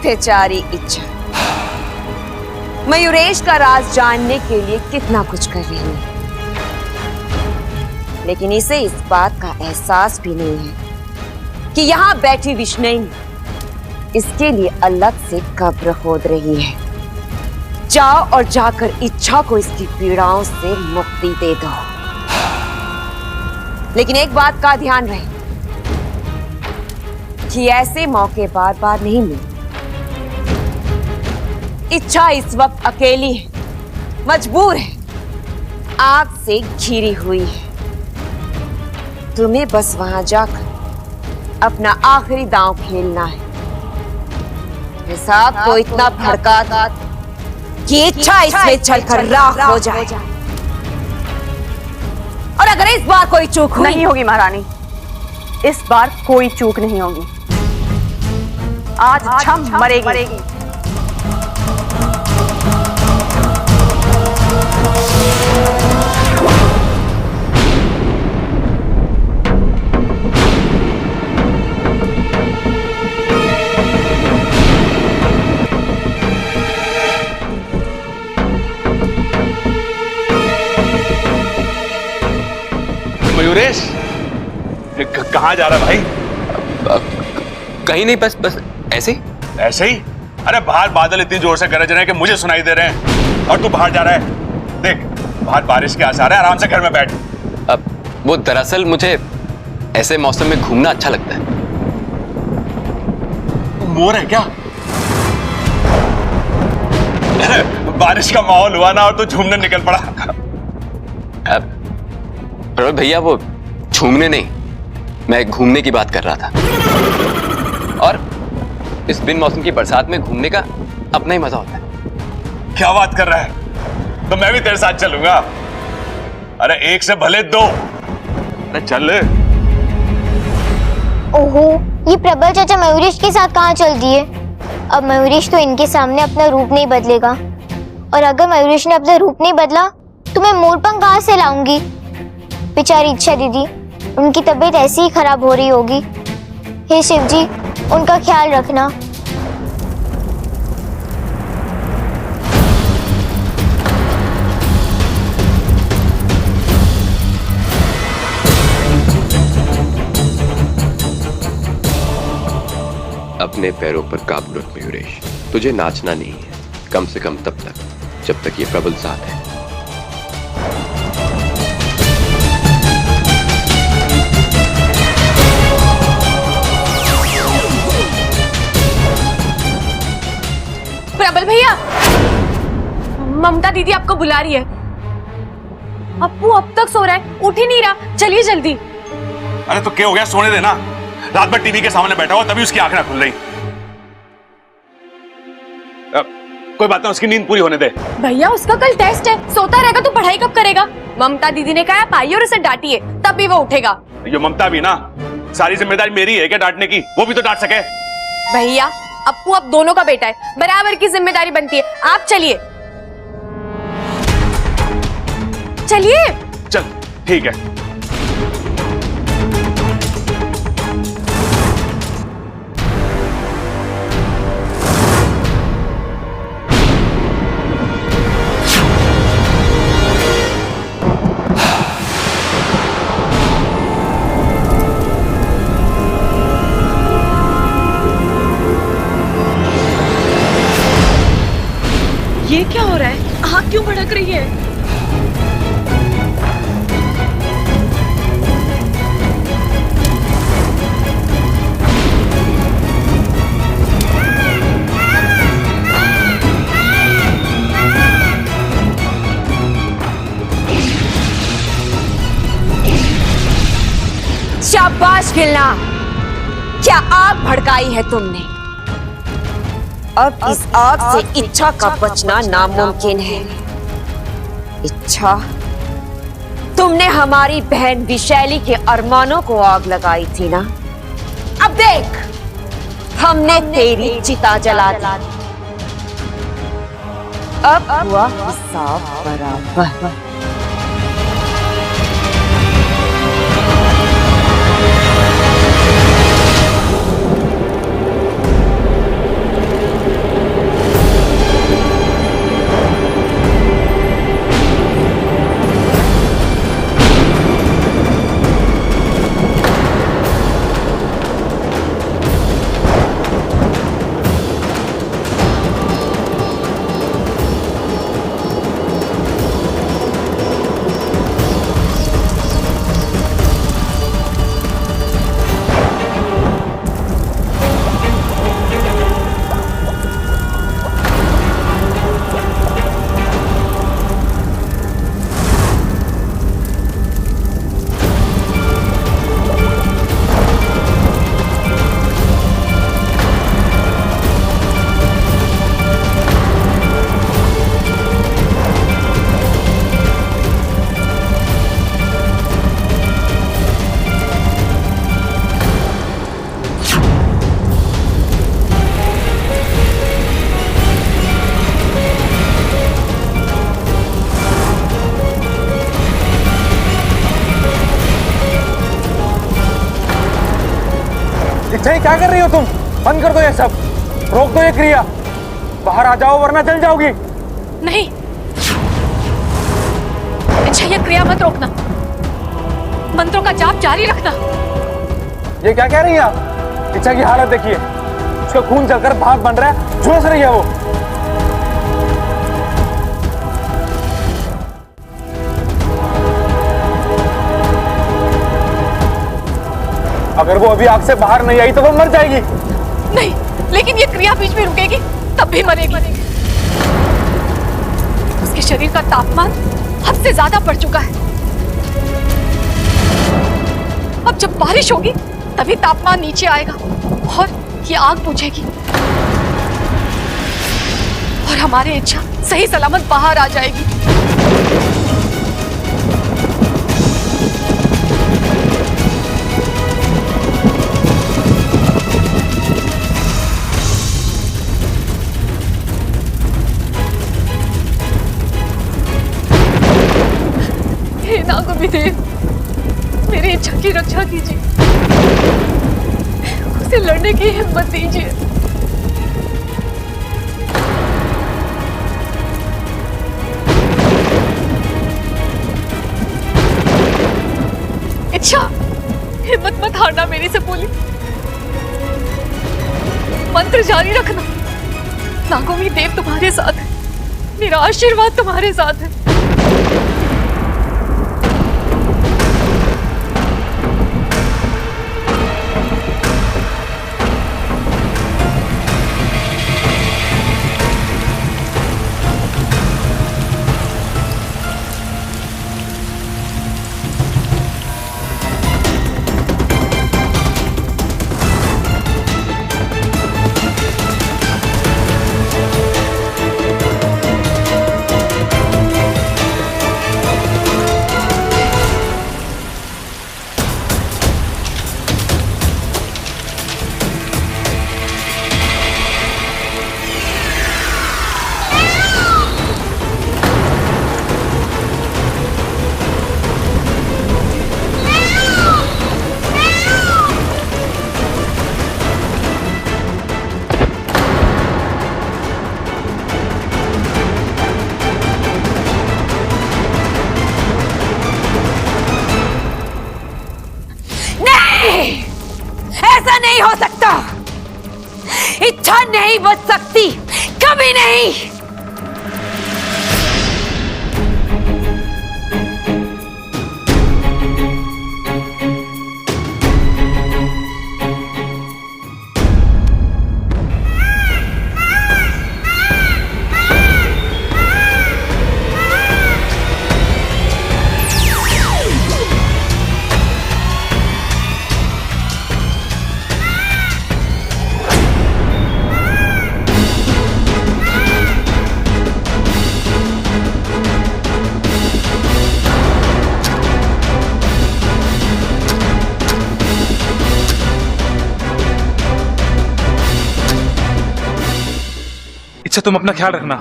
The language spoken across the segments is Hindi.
बेचारी इच्छा मयूरेश का राज जानने के लिए कितना कुछ कर रही है, लेकिन इसे इस बात का एहसास भी नहीं है कि यहाँ बैठी विष्णु इसके लिए अलग से कब्र खोद रही है। जाओ और जाकर इच्छा को इसकी पीड़ाओं से मुक्ति दे दो। लेकिन एक बात का ध्यान रहे कि ऐसे मौके बार बार नहीं मिलते। इच्छा इस वक्त अकेली है, मजबूर है, आग से घिरी हुई है। तुम्हें बस वहां जाकर अपना आखिरी दांव खेलना है। हिसाब को इतना भड़का कि इच्छा इसमें चलकर राख हो जाए। और अगर इस बार कोई चूक हुई नहीं होगी महारानी, इस बार कोई चूक नहीं होगी। आज इच्छा मरेगी। मयूरेश, कहाँ जा रहा भाई? कहीं नहीं, बस ऐसे ही। ऐसे ही? अरे बाहर बादल इतनी जोर से गरज रहे हैं कि मुझे सुनाई दे रहे हैं और तू बाहर जा रहा है। देख, बाहर बारिश के आसार है, आराम से घर में बैठ। अब वो दरअसल मुझे ऐसे मौसम में घूमना अच्छा लगता है। मोर है क्या? बारिश का माहौल हुआ ना और तू झूमने निकल पड़ा। पर भैया वो झूमने नहीं, मैं घूमने की बात कर रहा था। और इस बिन मौसम की बरसात में घूमने का अपना ही मजा होता है। क्या बात कर रहा है? तो मैं भी तेरे साथ चलूंगा। अरे एक से भले दो। अरे चल। ओहो, ये प्रबल चाचा मयूरेश के साथ कहाँ चल दिए? अब मयूरेश तो इनके सामने अपना रूप नहीं बदलेगा, और अगर मयूरेश ने अपना रूप नहीं बदला तो मैं मोरपंख कहाँ से लाऊंगी? बेचारी इच्छा दीदी, उनकी तबीयत ऐसी ही खराब हो रही होगी। हे शिव जी, उनका ख्याल रखना। अपने पैरों पर काबू रख मयूरेश, तुझे नाचना नहीं है, कम से कम तब तक जब तक ये प्रबल साथ है। प्रबल भैया, ममता दीदी आपको बुला रही है। अप्पू अब तक सो रहा है, उठ ही नहीं रहा। चलिए जल्दी। अरे तो क्या हो गया? सोने देना। रात भर टीवी के सामने बैठा हुआ, तभी उसकी आंख ना खुल रही। कोई बात नहीं, उसकी नींद पूरी होने दे। भैया उसका कल टेस्ट है, सोता रहेगा तो पढ़ाई कब करेगा? ममता दीदी ने कहा पाइए और उसे डांटिए, तभी वो उठेगा। ये ममता भी ना, सारी जिम्मेदारी मेरी है क्या डांटने की? वो भी तो डांट सके। भैया अप्पू अब दोनों का बेटा है, बराबर की जिम्मेदारी बनती है। आप चलिए। चलिए। चल ठीक है। ये क्या हो रहा है? आग क्यों भड़क रही है? शाबाश खिलना, क्या आग भड़काई है तुमने। अब इस आग से इच्छा का बचना नामुमकिन है। इच्छा, तुमने हमारी बहन विशैली के अरमानों को आग लगाई थी ना? अब देख, हमने तेरी चिता जला दी। अब हुआ हिसाब बराबर। नहीं, क्या कर रही हो तुम? बंद कर दो ये सब, रोक दो ये क्रिया। बाहर आ जाओ वरना जल जाओगी। नहीं, अच्छा ये क्रिया मत रोकना, मंत्रों का जाप जारी रखना। ये क्या कह रही हैं आप? इच्छा की हालत देखिए, उसका खून जलकर भाग बन रहा है, झुलस रही है वो। अगर वो अभी आग से बाहर नहीं आई तो वो मर जाएगी। नहीं, लेकिन ये क्रिया बीच में रुकेगी तब भी मरेगी। उसके शरीर का तापमान हद से ज्यादा बढ़ चुका है। अब जब बारिश होगी तभी तापमान नीचे आएगा और ये आग बुझेगी और हमारी इच्छा सही सलामत बाहर आ जाएगी। हे नागविदेव, मेरी इच्छा की रक्षा कीजिए, उसे लड़ने की हिम्मत दीजिए। इच्छा, हिम्मत मत हारना, मेरे से बोली। मंत्र जारी रखना, नागोमी देव तुम्हारे साथ है, मेरा आशीर्वाद तुम्हारे साथ है। ऐसा नहीं हो सकता, इच्छा नहीं बच सकती, कभी नहीं। अच्छा तुम अपना ख्याल रखना,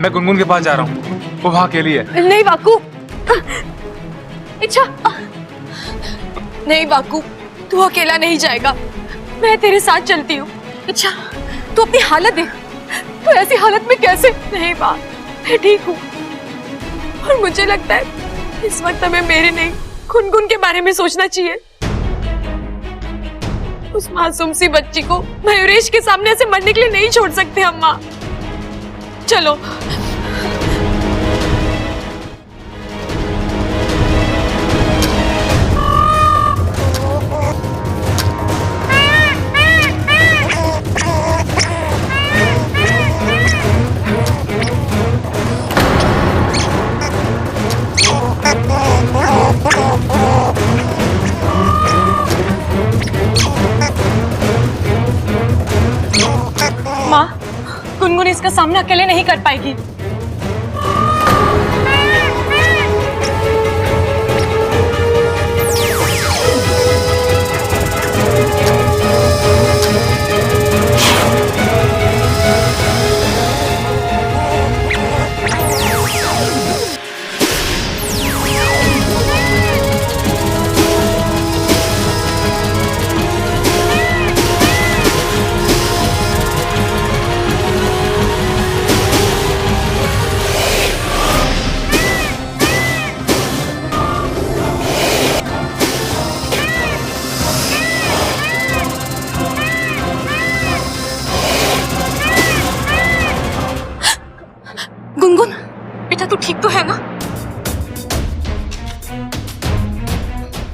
मैं गुनगुन के पास जा रहा हूँ, वो वहां अकेली है। नहीं बाकू, इच्छा, नहीं बाकू, तू अकेला नहीं जाएगा, मैं तेरे साथ चलती हूँ। इच्छा, तू अपनी हालत देख, तू ऐसी हालत में कैसे? नहीं बा, मैं ठीक हूँ और मुझे लगता है इस वक्त हमें मेरे नहीं गुनगुन के बारे में सोचना चाहिए। उस मासूम सी बच्ची को मयूरेश के सामने ऐसे मरने के लिए नहीं छोड़ सकते अम्मा। चलो। माँ, गुनगुन इसका सामना अकेले नहीं कर पाएगी। ठीक तो है ना?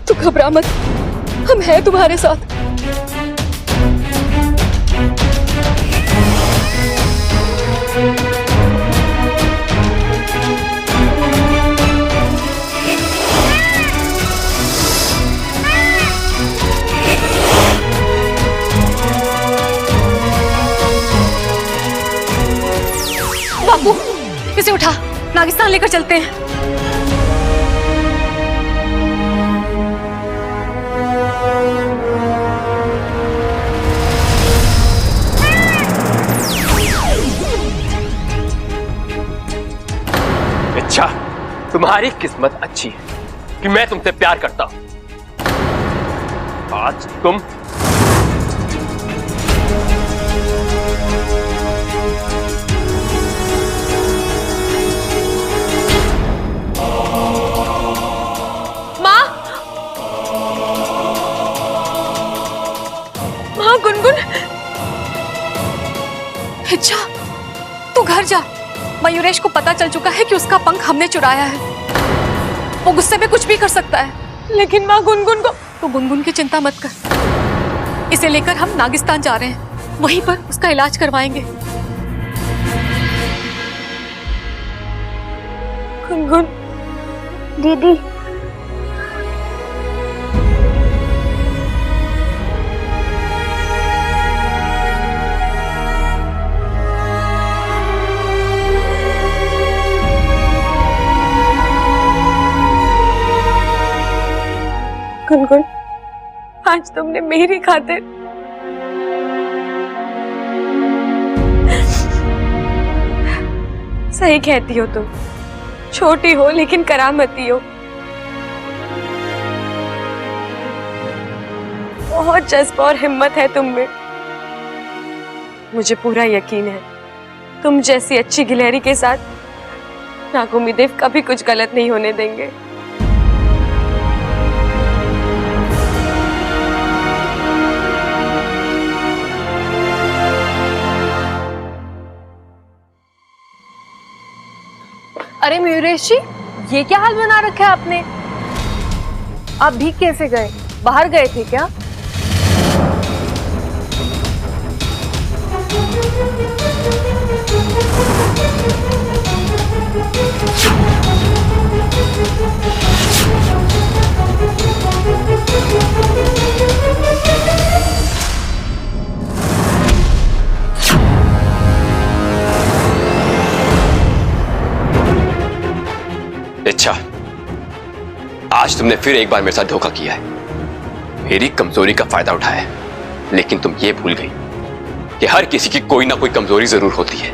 तू घबरा मत, हम हैं तुम्हारे साथ। बाबू, इसे उठा, नागिस्तान लेकर चलते हैं। अच्छा, तुम्हारी किस्मत अच्छी है कि मैं तुमसे प्यार करता हूं। आज तुम गुनगुन, अच्छा तू घर जा। मयूरेश को पता चल चुका है कि उसका पंख हमने चुराया है। वो गुस्से में कुछ भी कर सकता है, लेकिन माँ गुनगुन को तो गुनगुन की चिंता मत कर। इसे लेकर हम नागिस्तान जा रहे हैं, वहीं पर उसका इलाज करवाएंगे। गुनगुन दीदी, गुनगुन, आज तुमने मेरी खातिर सही कहती हो तुम। छोटी हो लेकिन करामती हो। बहुत जज्बा और हिम्मत है तुम में। मुझे पूरा यकीन है तुम जैसी अच्छी गिलहरी के साथ नागुमिदेव कभी कुछ गलत नहीं होने देंगे। अरे मयूरेश जी, ये क्या हाल बना रखा है आपने? आप भीग कैसे गए? बाहर गए थे क्या? अच्छा, आज तुमने फिर एक बार मेरे साथ धोखा किया है, मेरी कमजोरी का फायदा उठाया है। लेकिन तुम ये भूल गई कि हर किसी की कोई ना कोई कमजोरी जरूर होती है,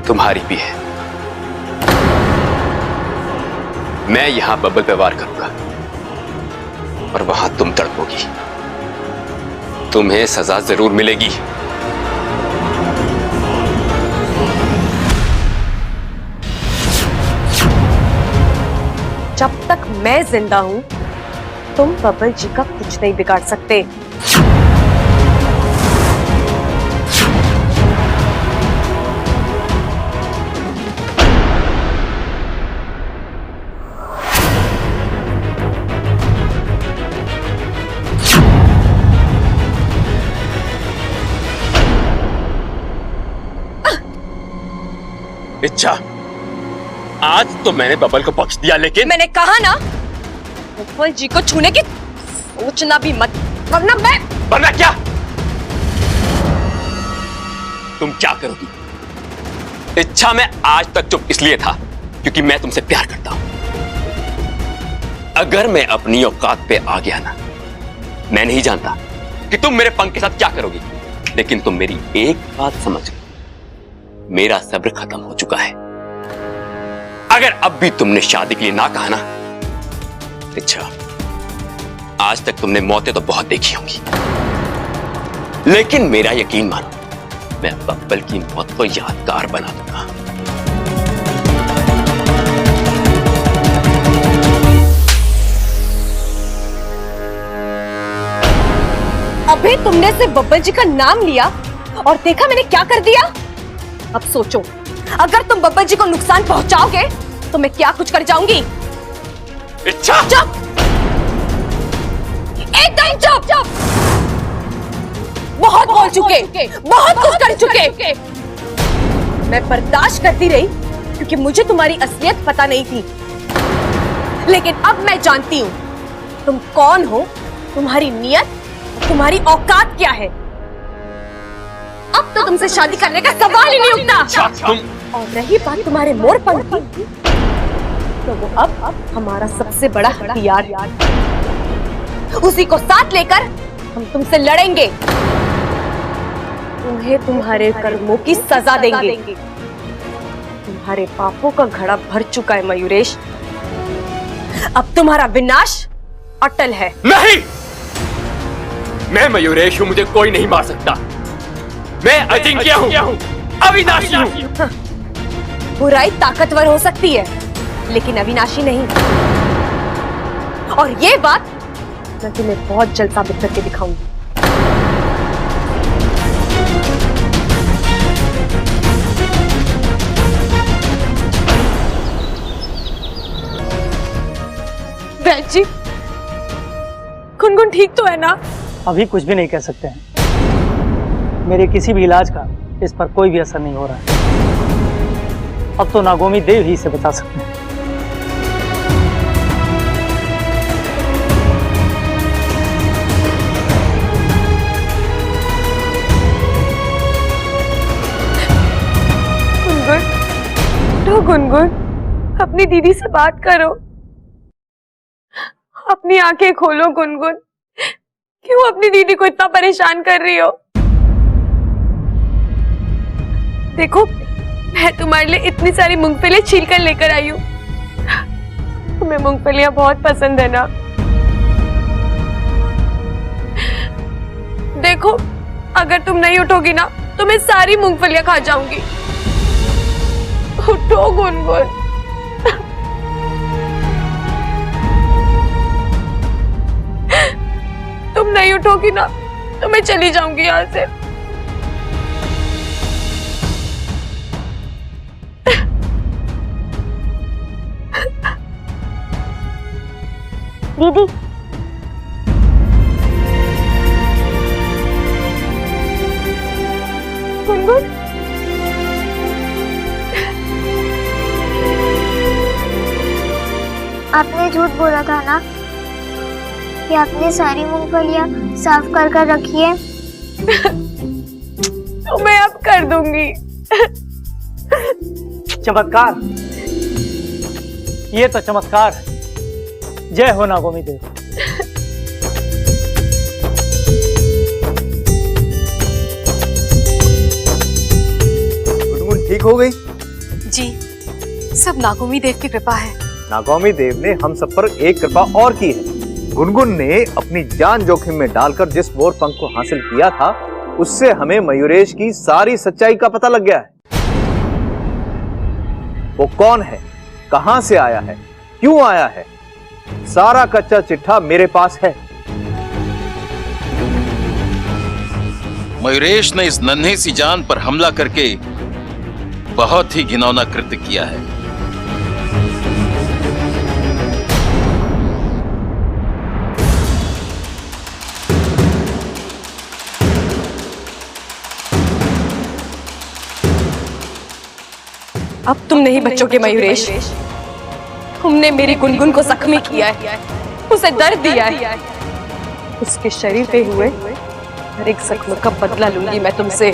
तुम्हारी भी है। मैं यहां बबल पे वार करूंगा और वहां तुम तड़पोगी। तुम्हें सजा जरूर मिलेगी। जब तक मैं जिंदा हूं तुम बबल जी का कुछ नहीं बिगाड़ सकते। अच्छा, आज तो मैंने बबल को बख्श दिया, लेकिन मैंने कहा ना, बबल जी को छूने की सोचना भी मत, वरना क्या? तुम क्या करोगी? इच्छा में आज तक चुप इसलिए था क्योंकि मैं तुमसे प्यार करता हूं। अगर मैं अपनी औकात पे आ गया ना, मैं नहीं जानता कि तुम मेरे पंख के साथ क्या करोगी, लेकिन तुम मेरी एक बात समझ लो, मेरा सब्र खत्म हो चुका है। अगर अब भी तुमने शादी के लिए ना कहा ना, अच्छा, आज तक तुमने मौतें तो बहुत देखी होंगी, लेकिन मेरा यकीन मानो, मैं बब्बल की मौत को यादगार बना दूंगा। अबे तुमने सिर्फ बब्बल जी का नाम लिया और देखा मैंने क्या कर दिया। अब सोचो अगर तुम बब्बर जी को नुकसान पहुंचाओगे तो मैं क्या कुछ कर जाऊंगी। इच्छा चुप, एकदम चुप चुप। बहुत बोल चुके, बहुत कुछ कर चुके। मैं बर्दाश्त करती रही क्योंकि मुझे तुम्हारी असलियत पता नहीं थी, लेकिन अब मैं जानती हूँ तुम कौन हो, तुम्हारी नियत, तुम्हारी औकात क्या है। अब तो तुमसे शादी करने का सवाल ही नहीं उठता। तुम और रही बात तुम्हारे मोरपंख की, तो वो अब हमारा सबसे बड़ा हथियार, उसी को साथ लेकर हम तुमसे लड़ेंगे, तुम्हें तुम्हारे कर्मों की सजा देंगे। तुम्हारे पापों का घड़ा भर चुका है मयूरेश, अब तुम्हारा विनाश अटल है। नहीं, मैं मयूरेश हूं, मुझे कोई नहीं मार सकता। मैं अजिंक्य हूं, अविनाशी हूं। बुराई ताकतवर हो सकती है लेकिन अविनाशी नहीं, और ये बात मैं तुम्हें बहुत जल्द साबित करके दिखाऊंगी। बहन जी, गुनगुन ठीक तो है ना? अभी कुछ भी नहीं कह सकते हैं। मेरे किसी भी इलाज का इस पर कोई भी असर नहीं हो रहा है। अब तो नागोमी देव ही इसे बचा सकते हैं। गुनगुन, तो गुनगुन अपनी दीदी से बात करो, अपनी आंखें खोलो। गुनगुन, क्यों अपनी दीदी को इतना परेशान कर रही हो? देखो, मैं तुम्हारे लिए इतनी सारी मूंगफलियां छील कर लेकर आई हूँ। तुम्हें मूंगफलियां बहुत पसंद है ना? देखो, अगर तुम नहीं उठोगी ना तो मैं सारी मूंगफलियां खा जाऊंगी। उठो गुनगुन। तुम नहीं उठोगी ना तो मैं चली जाऊंगी यहाँ से। दीदी, गुनगुन, आपने झूठ बोला था ना कि आपने सारी मूंगफलियां साफ कर कर रखी है। तो मैं अब कर दूंगी। चमत्कार, ये तो चमत्कार है। जय हो नागोमी देव। गुनगुन ठीक हो गई? जी, सब नागोमी देव की कृपा है। नागोमी देव ने हम सब पर एक कृपा और की है। गुनगुन ने अपनी जान जोखिम में डालकर जिस मोर पंख को हासिल किया था, उससे हमें मयूरेश की सारी सच्चाई का पता लग गया है। वो कौन है, कहां से आया है, क्यों आया है, सारा कच्चा चिट्ठा मेरे पास है। मयूरेश ने इस नन्ही सी जान पर हमला करके बहुत ही घिनौना कृत्य किया है। अब तुम नहीं बचोगे मयूरेश। तुमने मेरी गुनगुन को जख्मी किया है, उसे दर्द दिया है। उसके शरीर पे हुए हर एक जख्म का बदला लूंगी मैं तुमसे।